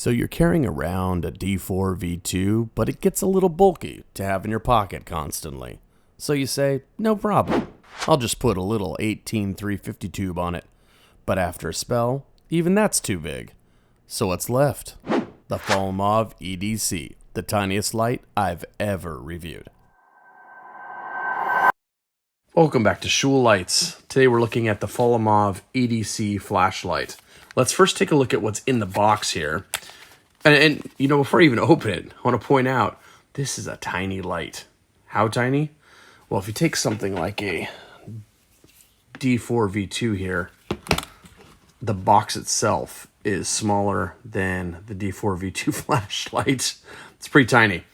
So you're carrying around a D4 V2, but it gets a little bulky to have in your pocket constantly. So you say, no problem, I'll just put a little 18350 tube on it. But after a spell, even that's too big. So what's left? The Folomov EDC, the tiniest light I've ever reviewed. Welcome back to Shul Lights. Today we're looking at the Folomov EDC flashlight. Let's first take a look at what's in the box here. And you know, before I even open it, I want to point out, this is a tiny light. How tiny? Well, if you take something like a D4 V2 here, the box itself is smaller than the D4 V2 flashlight. It's pretty tiny.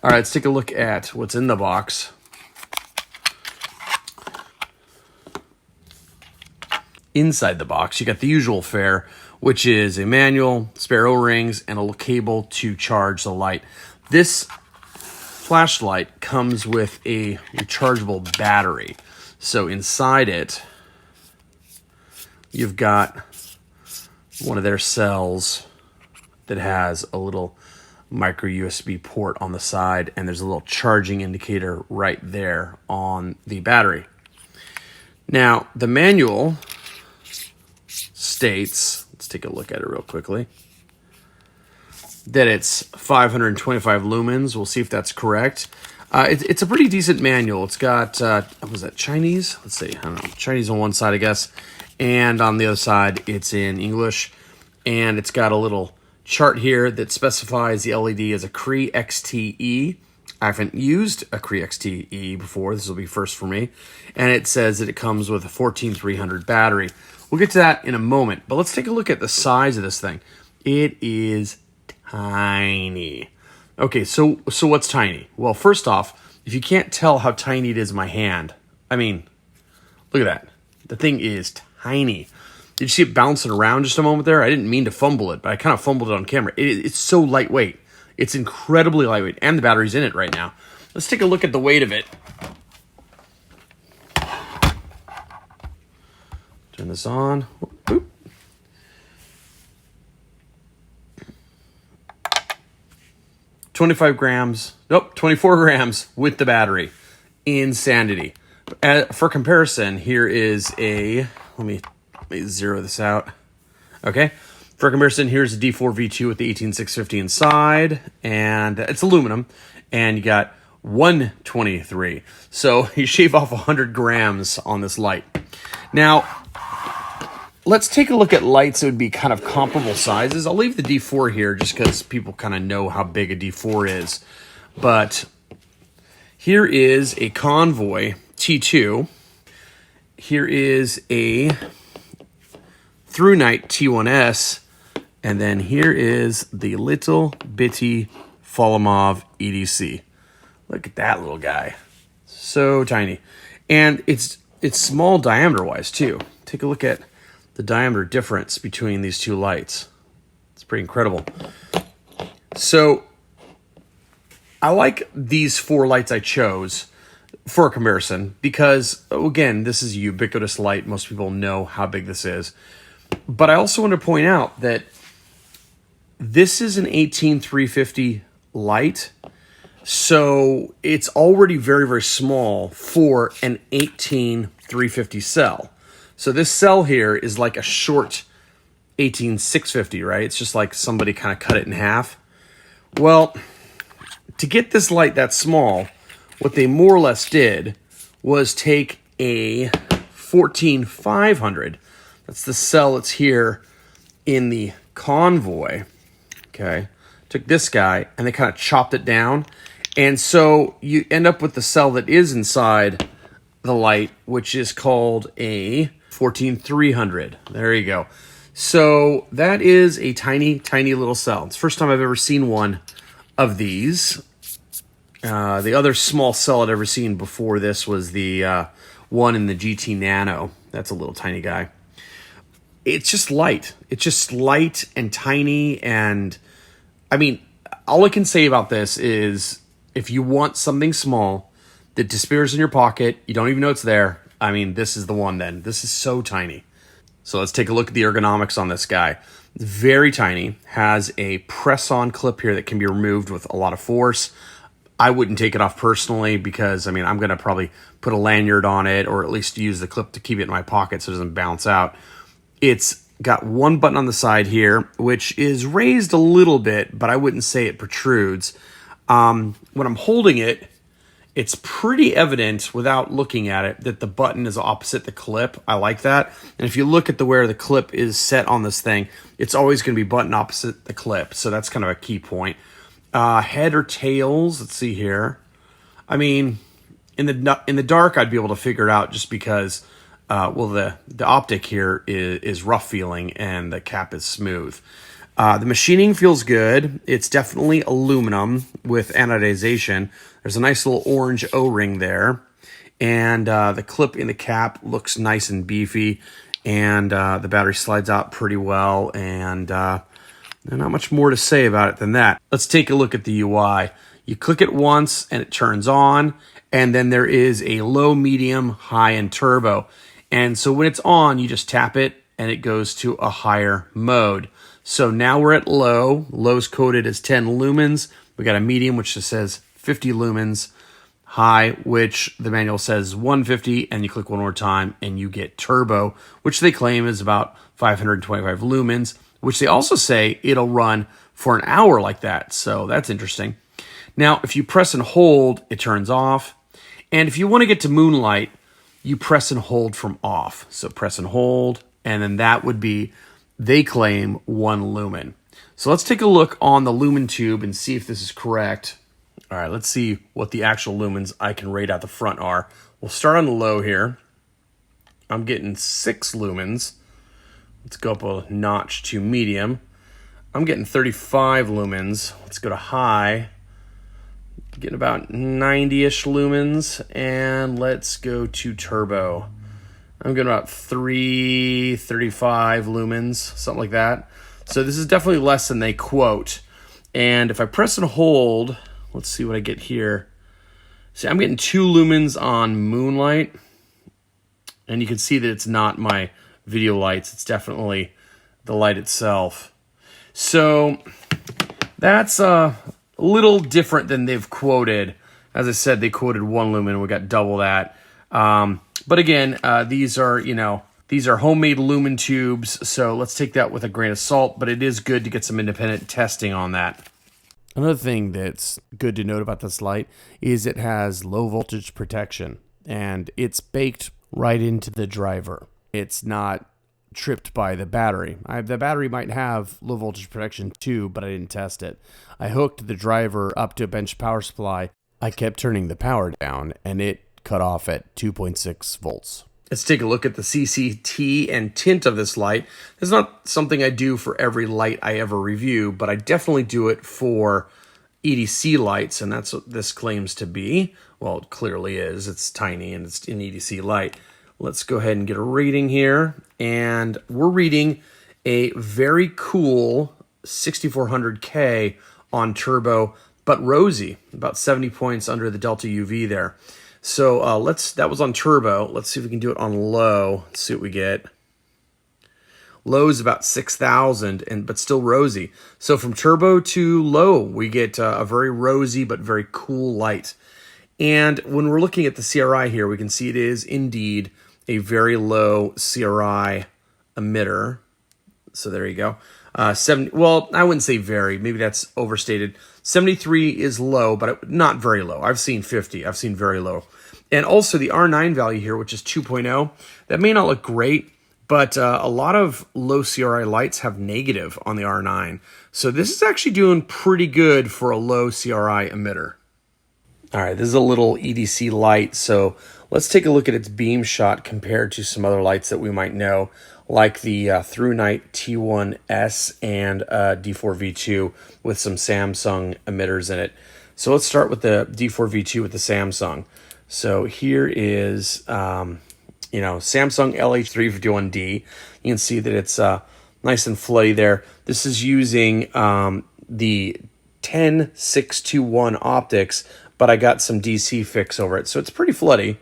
All right, let's take a look at what's in the box. Inside the box, you got the usual fare, which is a manual, spare O-rings, and a cable to charge the light. This flashlight comes with a rechargeable battery. So inside it, you've got one of their cells that has a little micro USB port on the side, and there's a little charging indicator right there on the battery. Now, the manual states, let's take a look at it real quickly, that it's 525 lumens. We'll see if that's correct. It's a pretty decent manual. It's got, was that Chinese? Let's see, I don't know, Chinese on one side, I guess, and on the other side, it's in English, and it's got a little chart here that specifies the LED as a Cree XTE. I haven't used a Cree XTE before. This will be first for me. And it says that it comes with a 14300 battery. We'll get to that in a moment, but let's take a look at the size of this thing. It is tiny. Okay, so what's tiny? Well, first off, if you can't tell how tiny it is in my hand, I mean, look at that. The thing is tiny. Did you see it bouncing around just a moment there? I didn't mean to fumble it, but I kind of fumbled it on camera. It's so lightweight. It's incredibly lightweight, and the battery's in it right now. Let's take a look at the weight of it. Turn this on. Oop. Nope, 24 grams with the battery. Insanity. For comparison, here is a, let me zero this out. Okay. For comparison, here's a D4 V2 with the 18650 inside, and it's aluminum, and you got 123. So you shave off 100 grams on this light. Now, let's take a look at lights that would be kind of comparable sizes. I'll leave the D4 here just because people kind of know how big a D4 is. But here is a Convoy T2. Here is a Through Night T1S. And then here is the little bitty Folomov EDC. Look at that little guy. So tiny. And it's small diameter-wise, too. Take a look at the diameter difference between these two lights. It's pretty incredible. So I like these four lights I chose for a comparison because, again, this is a ubiquitous light. Most people know how big this is. But I also want to point out that this is an 18350 light, so it's already very, very small for an 18350 cell. So this cell here is like a short 18650, right? It's just like somebody kind of cut it in half. Well, to get this light that small, what they more or less did was take a 14500. That's the cell that's here in the Convoy. Okay, took this guy and they kind of chopped it down. And so you end up with the cell that is inside the light, which is called a 14300. There you go. So that is a tiny, tiny little cell. It's the first time I've ever seen one of these. The other small cell I'd ever seen before this was the one in the GT Nano. That's a little tiny guy. It's just light. It's just light and tiny. And I mean, all I can say about this is if you want something small that disappears in your pocket, you don't even know it's there, I mean, this is the one then. This is so tiny. So let's take a look at the ergonomics on this guy. Very tiny, has a press-on clip here that can be removed with a lot of force. I wouldn't take it off personally because, I mean, I'm going to probably put a lanyard on it or at least use the clip to keep it in my pocket so it doesn't bounce out. It's got one button on the side here, which is raised a little bit, but I wouldn't say it protrudes. When I'm holding it, it's pretty evident without looking at it that the button is opposite the clip. I like that. And if you look at where the clip is set on this thing, it's always going to be button opposite the clip. So that's kind of a key point. Head or tails, let's see here. I mean, in the dark, I'd be able to figure it out just because, well, the optic here is rough feeling and the cap is smooth. The machining feels good. It's definitely aluminum with anodization. There's a nice little orange O-ring there. And the clip in the cap looks nice and beefy. And the battery slides out pretty well. And there's not much more to say about it than that. Let's take a look at the UI. You click it once and it turns on. And then there is a low, medium, high, and turbo. And so when it's on, you just tap it and it goes to a higher mode. So now we're at low. Low's coded as 10 lumens. We got a medium, which just says 50 lumens. High, which the manual says 150, and you click one more time and you get turbo, which they claim is about 525 lumens, which they also say it'll run for an hour like that. So that's interesting. Now, if you press and hold, it turns off. And if you want to get to moonlight, you press and hold from off. So press and hold, and then that would be, they claim, 1 lumen. So let's take a look on the lumen tube and see if this is correct. All right, let's see what the actual lumens I can rate out the front are. We'll start on the low here. I'm getting 6 lumens. Let's go up a notch to medium. I'm getting 35 lumens. Let's go to high. Getting about 90-ish lumens. And let's go to turbo. I'm getting about 335 lumens, something like that. So this is definitely less than they quote. And if I press and hold, let's see what I get here. See, I'm getting 2 lumens on moonlight. And you can see that it's not my video lights. It's definitely the light itself. So that's a little different than they've quoted. As I said, they quoted 1 lumen and we got double that. But again, these are homemade lumen tubes, so let's take that with a grain of salt, but it is good to get some independent testing on that. Another thing that's good to note about this light is it has low voltage protection, and it's baked right into the driver. It's not tripped by the battery. The battery might have low voltage protection too, but I didn't test it. I hooked the driver up to a bench power supply. I kept turning the power down, and it cut off at 2.6 volts. Let's take a look at the CCT and tint of this light. It's not something I do for every light I ever review, but I definitely do it for EDC lights, and that's what this claims to be. Well, it clearly is. It's tiny, and it's an EDC light. Let's go ahead and get a rating here, and we're reading a very cool 6400K on turbo, but rosy, about 70 points under the Delta UV there. So that was on turbo. Let's see if we can do it on low. Let's see what we get. Low is about 6,000, but still rosy. So from turbo to low, we get a very rosy but very cool light. And when we're looking at the CRI here, we can see it is indeed a very low CRI emitter. So there you go. 70. Well, I wouldn't say very. Maybe that's overstated. 73 is low, but not very low. I've seen 50. I've seen very low. And also the R9 value here, which is 2.0, that may not look great, but a lot of low CRI lights have negative on the R9. So this is actually doing pretty good for a low CRI emitter. All right, this is a little EDC light. So let's take a look at its beam shot compared to some other lights that we might know, like the Through Night T1S and D4V2 with some Samsung emitters in it. So let's start with the D4V2 with the Samsung. So here is, Samsung LH351D. You can see that it's nice and floody there. This is using the 10621 optics, but I got some DC fix over it. So it's pretty floody,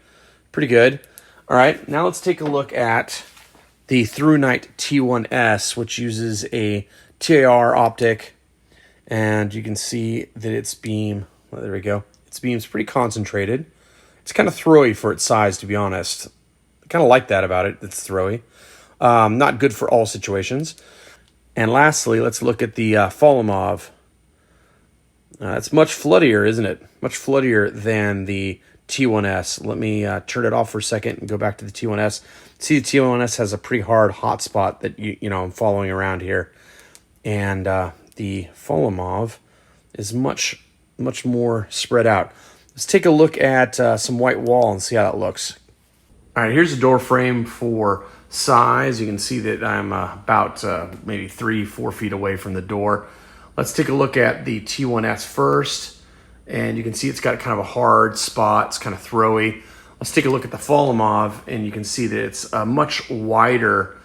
pretty good. All right, now let's take a look at the ThruNite T1S, which uses a TAR optic, and you can see that its beam, well, there we go, its beam's pretty concentrated. It's kind of throwy for its size, to be honest. I kind of like that about it, it's throwy. Not good for all situations. And lastly, let's look at the Folomov. It's much floodier, isn't it? Much floodier than the T1S. Let me turn it off for a second and go back to the T1S. See, the T1S has a pretty hard hotspot that you know I'm following around here, and the Folomov is much more spread out. Let's take a look at some white wall and see how that looks. All right, here's a door frame for size. You can see that I'm about maybe 3-4 feet away from the door. Let's take a look at the T1S first, and you can see it's got kind of a hard spot. It's kind of throwy. Let's take a look at the Folomov, and you can see that it's a much wider,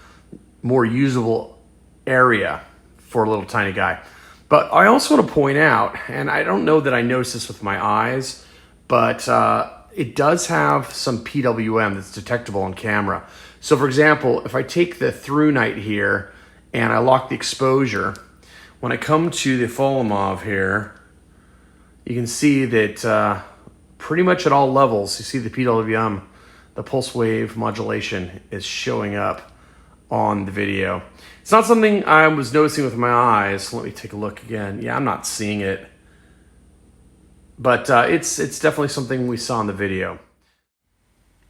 more usable area for a little tiny guy. But I also want to point out, and I don't know that I noticed this with my eyes, but it does have some PWM that's detectable on camera. So for example, if I take the ThruNite here and I lock the exposure, when I come to the Folomov here, you can see that pretty much at all levels, you see the PWM, the pulse wave modulation is showing up on the video. It's not something I was noticing with my eyes. Let me take a look again. Yeah, I'm not seeing it. But it's definitely something we saw in the video.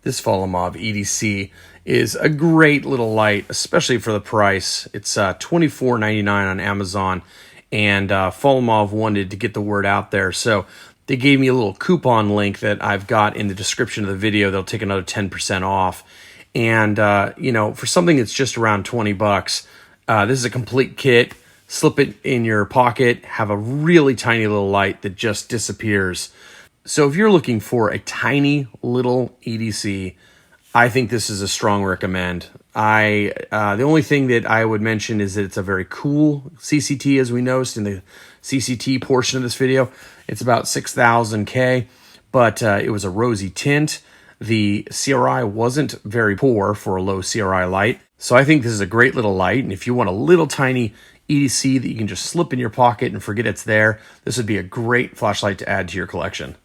This Folomov EDC is a great little light, especially for the price. It's $24.99 on Amazon, and Folomov wanted to get the word out there, so they gave me a little coupon link that I've got in the description of the video. They'll take another 10% off, and you know, for something that's just around 20 bucks, this is a complete kit. Slip it in your pocket, have a really tiny little light that just disappears. So if you're looking for a tiny little EDC, I think this is a strong recommend. The only thing that I would mention is that it's a very cool CCT, as we noticed in the CCT portion of this video. It's about 6,000 K, but it was a rosy tint. The CRI wasn't very poor for a low CRI light. So I think this is a great little light, and if you want a little tiny EDC that you can just slip in your pocket and forget it's there, this would be a great flashlight to add to your collection.